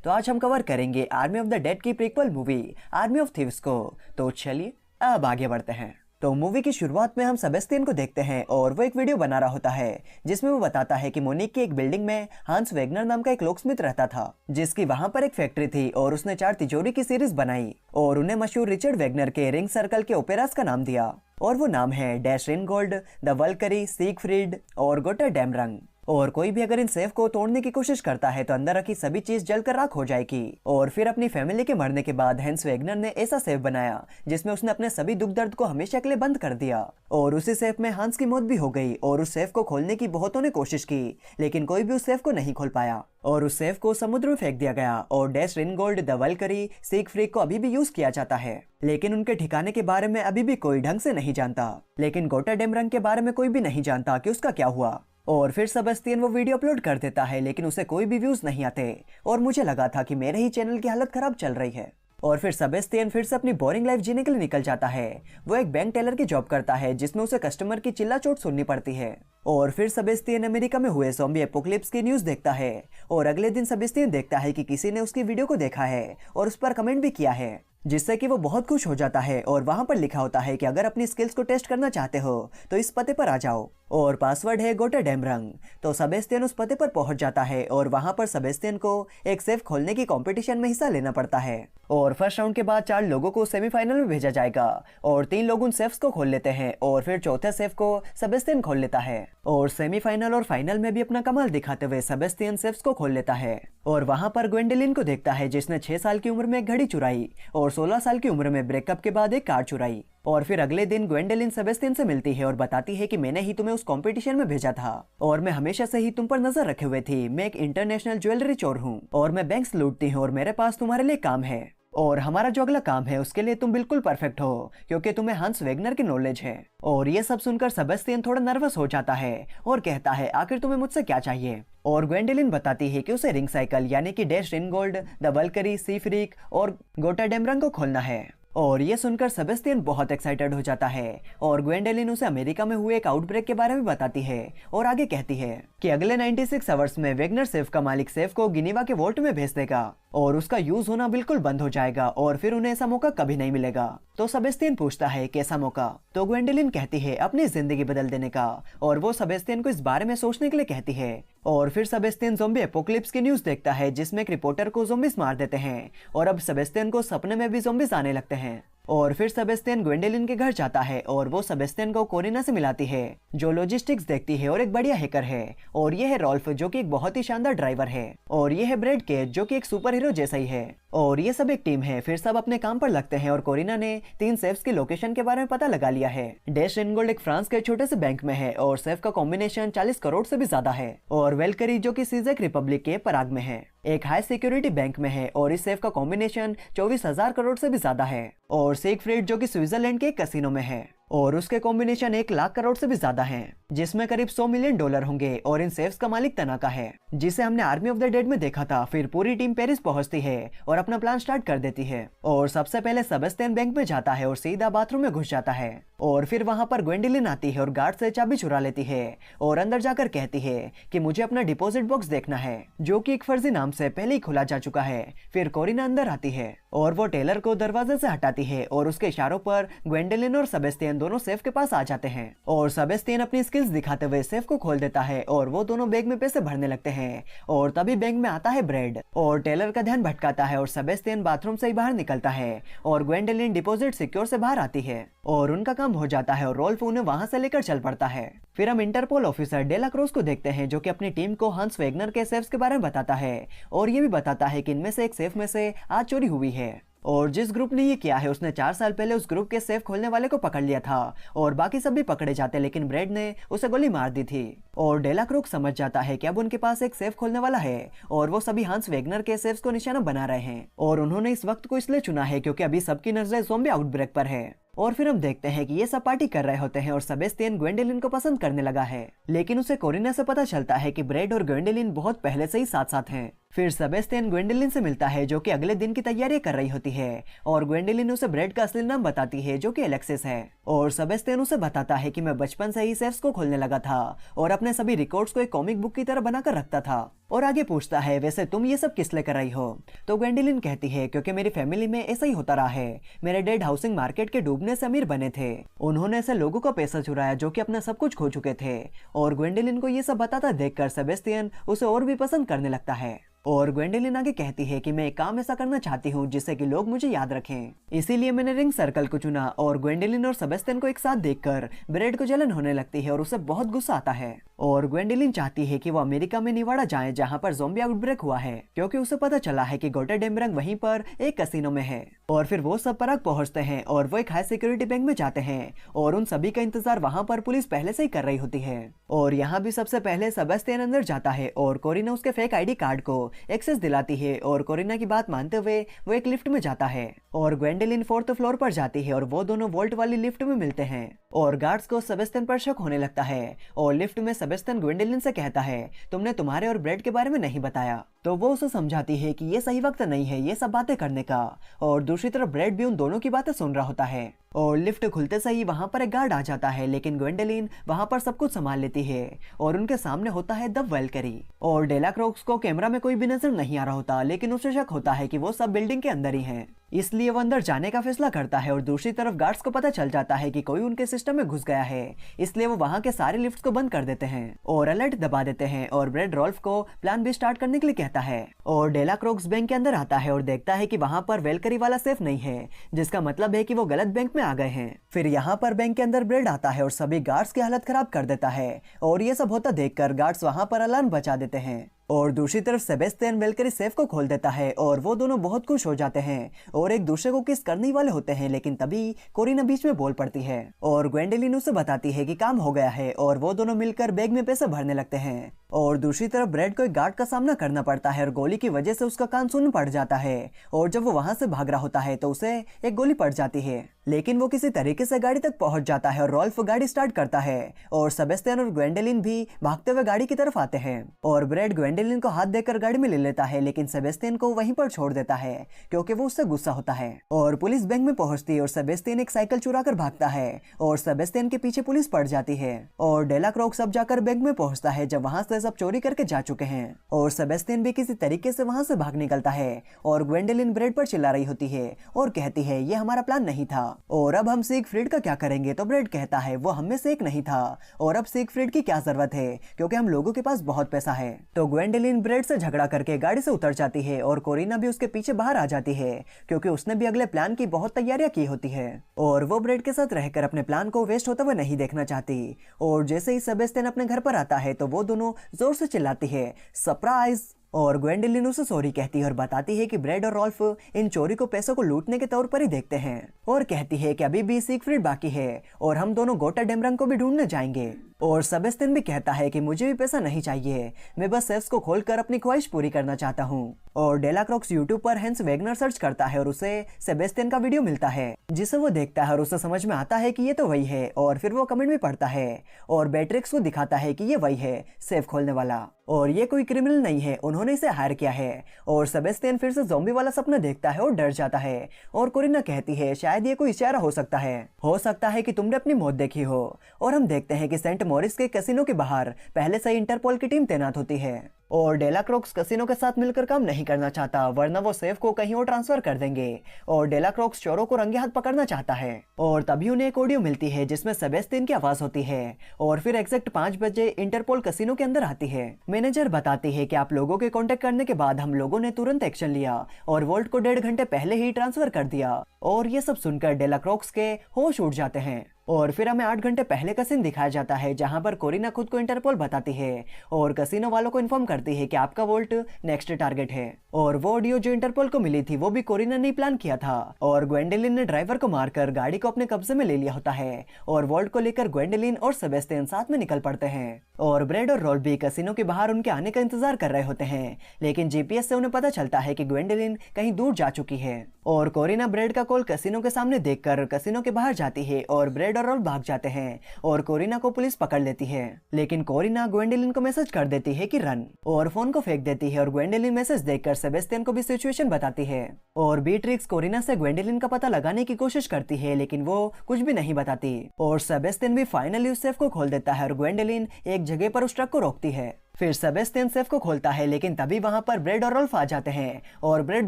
तो आज हम कवर करेंगे आर्मी ऑफ द डेड की prequel movie army of thieves को। तो चलिए अब आगे बढ़ते हैं। तो मूवी की शुरुआत में हम सेबेस्टियन को देखते हैं और वो एक वीडियो बना रहा होता है जिसमें वो बताता है कि मोनिक की एक बिल्डिंग में हांस वेगनर नाम का एक लोकस्मिथ रहता था जिसकी वहां पर एक फैक्ट्री थी और उसने 4 तिजोरी की सीरीज बनाई और उन्हें मशहूर रिचर्ड वेगनर के रिंग सर्कल के ओपेरास का नाम दिया और वो नाम है डैश रिनगोल्ड, द वल्करी, सीगफ्रीड और गोटर डैमरंग। और कोई भी अगर इन सेफ को तोड़ने की कोशिश करता है तो अंदर रखी सभी चीज जलकर राख हो जाएगी। और फिर अपनी फैमिली के मरने के बाद हैंस वेगनर ने ऐसा सेफ बनाया जिसमें उसने अपने सभी दुख दर्द को हमेशा के लिए बंद कर दिया और उसी सेफ में हांस की मौत भी हो गई। और उस सेफ को खोलने की बहुतों ने कोशिश की लेकिन कोई भी उस सेफ को नहीं खोल पाया और उस सेफ को समुद्र में फेंक दिया गया। और डैश रिनगोल्ड, द वल्करी, सीगफ्रीड को अभी भी यूज किया जाता है लेकिन उनके ठिकाने के बारे में अभी भी कोई ढंग से नहीं जानता। लेकिन गोटर डैमरंग के बारे में कोई भी नहीं जानता कि उसका क्या हुआ। और फिर सेबेस्टियन वो वीडियो अपलोड कर देता है लेकिन उसे कोई भी व्यूज नहीं आते और मुझे लगा था कि मेरे ही चैनल की हालत खराब चल रही है। और फिर सेबेस्टियन फिर से अपनी बोरिंग लाइफ जीने के लिए निकल जाता है। वो एक बैंक टेलर की जॉब करता है जिसमें उसे कस्टमर की चिल्ला चोट सुननी पड़ती है। और फिर सेबेस्टियन अमेरिका में हुए ज़ॉम्बी एपोकलिप्स की न्यूज देखता है और अगले दिन सेबेस्टियन देखता है कि किसी ने उसकी वीडियो को देखा है और उस पर कमेंट भी किया है जिससे कि वो बहुत खुश हो जाता है। और वहां पर लिखा होता है कि अगर अपनी स्किल्स को टेस्ट करना चाहते हो तो इस पते पर आ जाओ और पासवर्ड है गोटर डैमरंग। तो सेबेस्टियन उस पते पर पहुंच जाता है और वहां पर सेबेस्टियन को एक सेफ खोलने की कंपटीशन में हिस्सा लेना पड़ता है। और फर्स्ट राउंड के बाद 4 लोगों को सेमीफाइनल में भेजा जाएगा और 3 लोग उन सेफ्स को खोल लेते हैं और फिर चौथे सेफ को सेबेस्टियन खोल लेता है। और सेमीफाइनल और फाइनल में भी अपना कमाल दिखाते हुए सेबेस्टियन सेफ्स को खोल लेता है। और वहां पर ग्वेंडोलिन को देखता है जिसने 6 साल की उम्र में एक घड़ी चुराई और 16 साल की उम्र में ब्रेकअप के बाद एक कार चुराई। और फिर अगले दिन ग्वेंडोलिन सेबेस्टियन से मिलती है और बताती है कि मैंने ही तुम्हें उस कंपटीशन में भेजा था और मैं हमेशा से ही तुम पर नजर रखे हुए थी। मैं एक इंटरनेशनल ज्वेलरी चोर हूँ और मैं बैंक्स लूटती हूँ और मेरे पास तुम्हारे लिए काम है और हमारा जो अगला काम है उसके लिए तुम बिल्कुल परफेक्ट हो क्योंकि तुम्हें हांस वेगनर की नॉलेज है। और ये सब सुनकर सेबेस्टियन थोड़ा नर्वस हो जाता है और कहता है आखिर तुम्हें मुझसे क्या चाहिए। और ग्वेंडोलिन बताती है कि उसे रिंग साइकिल यानी कि डैश रिनगोल्ड, द वल्करी, सीगफ्रीड और गोटर डैमरंग को खोलना है। और ये सुनकर सेबेस्टियन बहुत एक्साइटेड हो जाता है और ग्वेंडोलिन उसे अमेरिका में हुए एक आउटब्रेक के बारे में बताती है और आगे कहती है कि अगले 96 आवर्स में वेगनर सेफ का मालिक सेफ को गिनीवा के वोल्ट में भेज देगा और उसका यूज होना बिल्कुल बंद हो जाएगा और फिर उन्हें ऐसा मौका कभी नहीं मिलेगा। तो सेबेस्टियन पूछता है कैसा मौका। तो ग्वेंडोलिन कहती है अपनी जिंदगी बदल देने का और वो सेबेस्टियन को इस बारे में सोचने के लिए कहती है। और फिर सेबेस्टियन ज़ॉम्बी एपोकलिप्स की न्यूज देखता है जिसमें एक रिपोर्टर को ज़ॉम्बीज मार देते हैं और अब सेबेस्टियन को सपने में भी ज़ॉम्बीज आने लगते हैं। और फिर सेबेस्टियन ग्वेंडोलिन के घर जाता है और वो सेबेस्टियन को कोरिना से मिलाती है जो लॉजिस्टिक्स देखती है और एक बढ़िया हैकर है। और ये है रॉल्फ जो कि एक बहुत ही शानदार ड्राइवर है। और ये है ब्रैड केज जो कि एक सुपर हीरो जैसा ही है। और ये सब एक टीम है। फिर सब अपने काम पर लगते हैं और कोरिना ने 3 सेफ्स की लोकेशन के बारे में पता लगा लिया है। डैश रिनगोल्ड एक फ्रांस के छोटे से बैंक में है और सेफ का कॉम्बिनेशन 40 करोड़ से भी ज्यादा है। और वेलकरी जो कि सीजेक रिपब्लिक के पराग में है, एक हाई सिक्योरिटी बैंक में है और इस सेफ का कॉम्बिनेशन 24,000 करोड़ से भी ज्यादा है। और सीगफ्रीड जो कि स्विट्जरलैंड के कैसीनो में है और उसके कॉम्बिनेशन 1 लाख करोड़ से भी ज्यादा हैं, जिसमें करीब $100 मिलियन होंगे। और इन सेफ्स का मालिक तनाका है जिसे हमने आर्मी ऑफ द डेड में देखा था। फिर पूरी टीम पेरिस पहुंचती है और अपना प्लान स्टार्ट कर देती है। और सबसे पहले सेबेस्टियन बैंक में जाता है और सीधा बाथरूम में घुस जाता है। और फिर वहां पर ग्वेंडोलिन आती है और गार्ड से चाबी चुरा लेती है और अंदर जाकर कहती है कि मुझे अपना डिपॉजिट बॉक्स देखना है जो कि एक फर्जी नाम से पहले ही खुला जा चुका है। फिर कोरिना अंदर आती है और वो टेलर को दरवाजे से हटाती है और उसके इशारों पर ग्वेंडोलिन और सेबेस्टियन दोनों सेफ के पास आ जाते हैं। और सेबेस्टियन अपनी स्किल्स दिखाते हुए सेफ को खोल देता है और वो दोनों बैग में पैसे भरने लगते हैं। और तभी बैंक में आता है ब्रेड और टेलर का ध्यान भटकाता है और सेबेस्टियन बाथरूम से ही बाहर निकलता है और ग्वेंडोलिन डिपॉजिट सिक्योर से बाहर आती है और उनका काम हो जाता है और रोल्फ उन्हें वहां से लेकर चल पड़ता है। फिर हम इंटरपोल ऑफिसर डेला क्रोस को देखते हैं जो कि अपनी टीम को हांस वेगनर के सेफ्स के बारे में बताता है और ये भी बताता है कि इनमें से एक सेफ में से आज चोरी हुई है और जिस ग्रुप ने ये किया है उसने 4 साल पहले उस ग्रुप के सेफ खोलने वाले को पकड़ लिया था और बाकी सब भी पकड़े जाते लेकिन ब्रेड ने उसे गोली मार दी थी। और डेला क्रोक समझ जाता है कि अब उनके पास एक सेफ खोलने वाला है और वो सभी हांस वेगनर के सेफ्स को निशाना बना रहे हैं। और उन्होंने इस वक्त को इसलिए चुना है क्योंकि अभी सबकी नजरें ज़ॉम्बी आउटब्रेक पर है। और फिर हम देखते हैं कि ये सब पार्टी कर रहे होते हैं और सेबेस्टियन ग्वेंडोलिन को पसंद करने लगा है लेकिन उसे कोरिना से पता चलता है कि ब्रेड और ग्वेंडोलिन बहुत पहले से ही साथ साथ हैं फिर सेबेस्टियन ग्वेंडोलिन से मिलता है जो कि अगले दिन की तैयारी कर रही होती है और ग्वेंडोलिन उसे ब्रेड का असली नाम बताती है जो कि एलेक्सिस है और सेबेस्टियन उसे बताता है कि मैं बचपन से ही सेफ्स को खोलने लगा था और अपने सभी रिकॉर्ड्स को एक कॉमिक बुक की तरह बनाकर रखता था और आगे पूछता है वैसे तुम ये सब किस लिए कर रही हो। तो ग्वेंडोलिन कहती है क्योंकि मेरी फैमिली में ऐसा ही होता रहा है। मेरे डैड हाउसिंग मार्केट के डूबने से अमीर बने थे। उन्होंने ऐसे लोगों का पैसा चुराया जो कि अपना सब कुछ खो चुके थे और ग्वेंडोलिन को ये सब बताता देखकर सेबेस्टियन उसे और भी पसंद करने लगता है। और ग्वेंडोलिन आगे कहती है कि मैं एक काम ऐसा करना चाहती हूँ जिससे कि लोग मुझे याद रखें, इसीलिए मैंने रिंग सर्कल को चुना। और ग्वेंडोलिन और सेबेस्टियन को एक साथ देखकर ब्रेड को जलन होने लगती है और उसे बहुत गुस्सा आता है और ग्वेंडोलिन चाहती है कि वो अमेरिका में निवाड़ा जाए जहाँ पर ज़ॉम्बी आउटब्रेक हुआ है क्योंकि उसे पता चला है कि गोटेडेमरंग वहीं पर एक कैसीनो में है। और फिर वो सब पराग पहुंचते हैं और वो एक हाई सिक्योरिटी बैंक में जाते हैं और उन सभी का इंतजार वहां पर पुलिस पहले से ही कर रही होती है। और यहाँ भी सबसे पहले सेबेस्टियन अंदर जाता है और कोरिना उसके फेक आईडी कार्ड को एक्सेस दिलाती है और कोरिना की बात मानते हुए वो एक लिफ्ट में जाता है और ग्वेंडोलिन 4th फ्लोर पर जाती है और वो दोनों वोल्ट वाली लिफ्ट में मिलते हैं और गार्ड्स को सेबेस्टियन पर शक होने लगता है और लिफ्ट में सेबेस्टियन ग्वेंडोलिन से कहता है तुमने तुम्हारे और ब्रेड के बारे में नहीं बताया। तो वो उसे समझाती है कि ये सही वक्त नहीं है ये सब बातें करने का और दूसरी तरफ ब्रेड भी उन दोनों की बातें सुन रहा होता है और लिफ्ट खुलते से ही वहां पर एक गार्ड आ जाता है लेकिन ग्वेंडोलिन वहां पर सब कुछ संभाल लेती है और उनके सामने होता है द वेलकरी और डेलाक्रॉक्स को कैमरा में कोई भी नजर नहीं आ रहा होता लेकिन उसे शक होता है कि वो सब बिल्डिंग के अंदर ही हैं, इसलिए वो अंदर जाने का फैसला करता है और दूसरी तरफ गार्ड्स को पता चल जाता है कि कोई उनके सिस्टम में घुस गया है, इसलिए वो वहां के सारे लिफ्ट्स को बंद कर देते हैं और अलर्ट दबा देते हैं और ब्रेड रॉल्फ को प्लान बी स्टार्ट करने के लिए कहता है और डेलाक्रॉक्स बैंक के अंदर आता है और देखता है कि वहां पर वेलकरी वाला सेफ नहीं है जिसका मतलब है कि वो गलत बैंक में आ गए हैं। फिर यहाँ पर बैंक के अंदर ब्रेड आता है और सभी गार्ड्स की हालत खराब कर देता है और ये सब होता देखकर गार्ड्स वहां पर अलार्म बचा देते हैं और दूसरी तरफ सेबेस्टियन वेलकरी सेफ को खोल देता है और वो दोनों बहुत खुश हो जाते हैं और एक दूसरे को किस करने वाले होते हैं लेकिन तभी कोरिना बीच में बोल पड़ती है और ग्वेंडोलिन उसे बताती है कि काम हो गया है और वो दोनों मिलकर बैग में पैसे भरने लगते हैं। और दूसरी तरफ ब्रेड को एक गार्ड का सामना करना पड़ता है और गोली की वजह से उसका कान सुन्न पड़ जाता है और जब वो वहां से भाग रहा होता है तो उसे एक गोली पड़ जाती है लेकिन वो किसी तरीके से गाड़ी तक पहुंच जाता है और रॉल्फ गाड़ी स्टार्ट करता है और सेबेस्टियन और ग्वेंडोलिन भी भागते हुए गाड़ी की तरफ आते हैं और ब्रेड ग्वेंडोलिन को हाथ देकर गाड़ी में ले लेता है लेकिन सेबेस्टियन को वहीं पर छोड़ देता है क्योंकि वो उससे गुस्सा होता है और पुलिस बैंक में पहुंचती है और सेबेस्टियन एक साइकिल चुरा कर भागता है और सेबेस्टियन के पीछे पुलिस पड़ जाती है और डेलाक्रॉक्स अब जाकर बैंक में पहुंचता है जब वहां से सब चोरी करके जा चुके हैं और सेबेस्टियन भी किसी तरीके से वहां से भाग निकलता है और ग्वेंडोलिन ब्रेड पर चिल्ला रही होती है और कहती है ये हमारा प्लान नहीं था और अब हम सिगफ्रीड का क्या करेंगे। तो ब्रेड कहता है वो हम में से एक नहीं था और अब सिगफ्रीड की क्या जरूरत है क्योंकि हम लोगों के पास बहुत पैसा है। तो ग्वेंडोलिन ब्रेड से झगड़ा करके गाड़ी से उतर जाती है और कोरिना भी उसके पीछे बाहर आ जाती है क्योंकि उसने भी अगले प्लान की बहुत तैयारियां की होती है और वो ब्रेड के साथ रहकर अपने प्लान को वेस्ट होता हुआ नहीं देखना चाहती। और जैसे ही सेबेस्टियन अपने घर पर आता है तो वो दोनों जोर से चिल्लाती है सरप्राइज और ग्वेंडोलिन उसे सॉरी कहती है और बताती है कि ब्रेड और रॉल्फ इन चोरी को पैसों को लूटने के तौर पर ही देखते हैं और कहती है कि अभी भी सिगफ्रीड बाकी है और हम दोनों गोटेडेमरंग को भी ढूंढने जाएंगे। और सेबेस्टियन भी कहता है कि मुझे भी पैसा नहीं चाहिए, मैं बस सेफ्स को खोलकर अपनी ख्वाहिश पूरी करना चाहता हूँ। और डेलाक्रॉक्स यूट्यूब पर हेंस वेगनर सर्च करता है और उसे सेबेस्टियन का वीडियो मिलता है जिसे वो देखता है और उसे समझ में आता है कि ये तो वही है और फिर वो कमेंट में पढ़ता है और बेट्रिक्स को दिखाता है कि ये वही है सेफ खोलने वाला और ये कोई क्रिमिनल नहीं है, उन्होंने इसे हायर किया है। और सेबेस्टियन फिर से ज़ॉम्बी वाला सपना देखता है और डर जाता है और कोरिना कहती है शायद ये कोई इशारा हो सकता है कि तुमने अपनी मौत देखी हो। और हम देखते हैं कि सेंट मॉरिस के कैसीनो के बाहर पहले से ही इंटरपोल की टीम तैनात होती है और डेलाक्रॉक्स कैसीनो के साथ मिलकर काम नहीं करना चाहता वरना वो सेफ को कहीं और ट्रांसफर कर देंगे और डेलाक्रॉक्स चोरों को रंगे हाथ पकड़ना चाहता है। और तभी उन्हें एक ऑडियो मिलती है जिसमें सेबेस्टियन की आवाज होती है और फिर एग्जैक्ट 5 बजे इंटरपोल कैसीनो के अंदर आती है। मैनेजर बताती है कि आप लोगों के कांटेक्ट करने के बाद हम लोगों ने तुरंत एक्शन लिया और वोल्ट को 1.5 घंटे पहले ही ट्रांसफर कर दिया। और ये सब सुनकर डेलाक्रॉक्स के होश उड़ जाते हैं और फिर हमें 8 घंटे पहले का सीन दिखाया जाता है जहां पर कोरिना खुद को इंटरपोल बताती है और कैसीनो वालों को इन्फॉर्म करती है कि आपका वोल्ट नेक्स्ट टारगेट है। और वो ऑडियो जो इंटरपोल को मिली थी वो भी कोरिना ने प्लान किया था और ग्वेंडोलिन ने ड्राइवर को मारकर गाड़ी को अपने कब्जे में ले लिया होता है और वोल्ट को लेकर ग्वेंडोलिन और सेबेस्टियन साथ में निकल पड़ते हैं और ब्रेड और रॉल्फ भी कैसीनो के बाहर उनके आने का इंतजार कर रहे होते हैं लेकिन जीपीएस से उन्हें पता चलता है कि ग्वेंडोलिन कहीं दूर जा चुकी है और कोरिना ब्रेड का कॉल कैसीनो के सामने देखकर कैसीनो के बाहर जाती है और ब्रेड और रॉल्फ भाग जाते हैं और कोरिना को पुलिस पकड़ लेती है। लेकिन कोरिना ग्वेंडोलिन को मैसेज कर देती है कि रन, और फोन को फेंक देती है और ग्वेंडोलिन मैसेज देखकर सेबेस्टियन को भी सिचुएशन बताती है और बीट्रिक्स कोरिना से ग्वेंडोलिन का पता लगाने की कोशिश करती है लेकिन वो कुछ भी नहीं बताती और सेबेस्टियन भी फाइनली उस सेफ को खोल देता है और ग्वेंडोलिन एक जगह पर उस ट्रक को रोकती है। फिर सेबेस्टियन सेफ को खोलता है लेकिन तभी वहां पर ब्रेड और रॉल्फ आ जाते हैं और ब्रेड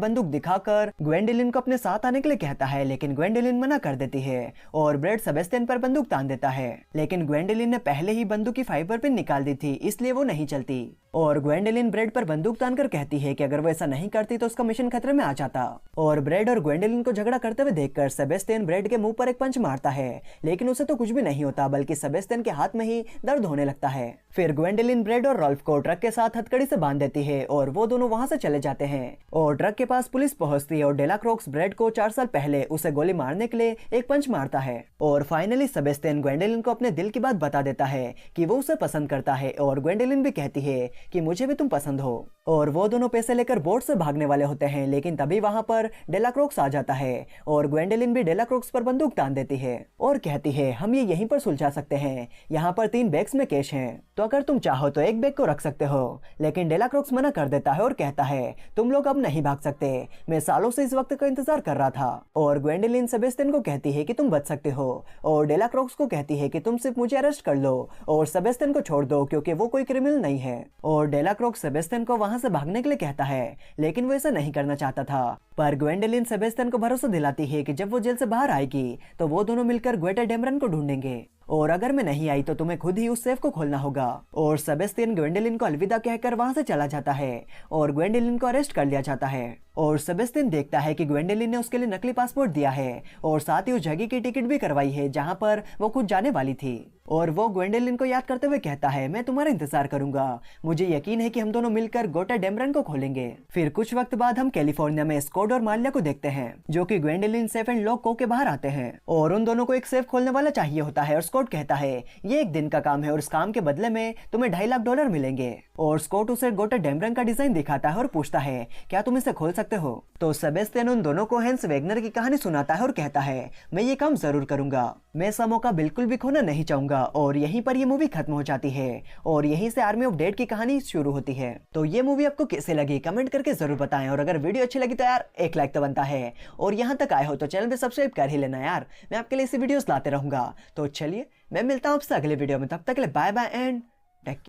बंदूक दिखाकर ग्वेंडोलिन को अपने साथ आने के लिए कहता है लेकिन ग्वेंडोलिन मना कर देती है और ब्रेड सेबेस्टियन पर बंदूक तान देता है। लेकिन ग्वेंडोलिन ने पहले ही बंदूक की फाइबर पिन निकाल दी थी इसलिए वो नहीं चलती और ग्वेंडोलिन ब्रेड पर बंदूक तानकर कहती है कि अगर वो ऐसा नहीं करती तो उसका मिशन खतरे में आ जाता। और ब्रेड और ग्वेंडोलिन को झगड़ा करते हुए देखकर सेबेस्टियन ब्रेड के मुंह पर एक पंच मारता है लेकिन उसे तो कुछ भी नहीं होता बल्कि सेबेस्टियन के हाथ में ही दर्द होने लगता है। फिर ग्वेंडोलिन ब्रेड और रॉल्फ को ट्रक के साथ हथकड़ी से बांध देती है और वो दोनों वहां से चले जाते हैं और ट्रक के पास पुलिस पहुंचती है और डेलाक्रोक्स ब्रेड को 4 साल पहले उसे गोली मारने के लिए एक पंच मारता है। और फाइनली सेबेस्टियन ग्वेंडोलिन को अपने दिल की बात बता देता है कि वो उसे पसंद करता है और ग्वेंडोलिन भी कहती है कि मुझे भी तुम पसंद हो। और वो दोनों पैसे लेकर बोट से भागने वाले होते हैं लेकिन तभी वहां पर डेलाक्रोक्स आ जाता है और ग्वेंडोलिन भी डेलाक्रोक्स पर बंदूक तान देती है और कहती है हम ये यहीं पर सुलझा सकते हैं, यहाँ पर 3 बैग्स में कैश हैं, तो अगर तुम चाहो तो एक बैग को रख सकते हो। लेकिन डेलाक्रोक्स मना कर देता है और कहता है तुम लोग अब नहीं भाग सकते, मैं सालों से इस वक्त का इंतजार कर रहा था। और ग्वेंडोलिन सेबेस्टियन को कहती है कि तुम बच सकते हो और डेलाक्रोक्स को कहती है कि तुम सिर्फ मुझे अरेस्ट कर लो और सेबेस्टियन को छोड़ दो क्योंकि वो कोई क्रिमिनल नहीं है। और डेलाक्रोक्स सेबेस्टियन को वहां से भागने के लिए कहता है लेकिन वो ऐसा नहीं करना चाहता था। पर ग्वेंडोलिन सेबेस्टियन को भरोसा दिलाती है कि जब वो जेल से बाहर आएगी तो वो दोनों मिलकर ग्वेटा डेमरन को ढूंढेंगे और अगर मैं नहीं आई तो तुम्हें खुद ही उस सेफ को खोलना होगा। और सेबेस्टियन ग्वेंडोलिन को अलविदा कहकर वहां से चला जाता है और ग्वेंडोलिन को अरेस्ट कर लिया जाता है। और सेबेस्टियन देखता है कि ग्वेंडोलिन ने उसके लिए नकली पासपोर्ट दिया है और साथ ही उस जगह की टिकट भी करवाई है जहां पर वो खुद जाने वाली थी। और वो ग्वेंडोलिन को याद करते हुए कहता है मैं तुम्हारा इंतजार करूंगा, मुझे यकीन है कि हम दोनों मिलकर गोटा डेमरन को खोलेंगे। फिर कुछ वक्त बाद हम कैलिफोर्निया में स्कॉट और माल्या को देखते हैं जो कि ग्वेंडोलिन सेफ एंड लॉक को के बाहर आते हैं और उन दोनों को एक सेफ खोलने वाला चाहिए होता है और स्कॉट कहता है ये एक दिन का काम है और इस काम के बदले में तुम्हें $2.5 लाख मिलेंगे। और स्कॉट उसे गोटा डेमरन का डिजाइन दिखाता है और पूछता है क्या तुम इसे खोल सकते हो। तो सेबेस्टियन उन दोनों को हैंस वेगनर की कहानी सुनाता है और कहता है मैं ये काम जरूर करूंगा, मैं ऐसा मौका बिल्कुल भी खोना नहीं चाहूंगा। और यहीं पर ये मूवी खत्म हो जाती है और यहीं से आर्मी ऑफ डेड की कहानी शुरू होती है। तो ये मूवी आपको कैसे लगी कमेंट करके जरूर बताएं और अगर वीडियो अच्छी लगी तो यार एक लाइक तो बनता है और यहाँ तक आए हो तो चैनल पे सब्सक्राइब कर ही लेना यार, मैं आपके लिए ऐसी वीडियोस लाते रहूंगा। तो चलिए मैं मिलता हूँ आपसे अगले वीडियो में, तब तक के लिए bye bye and take care.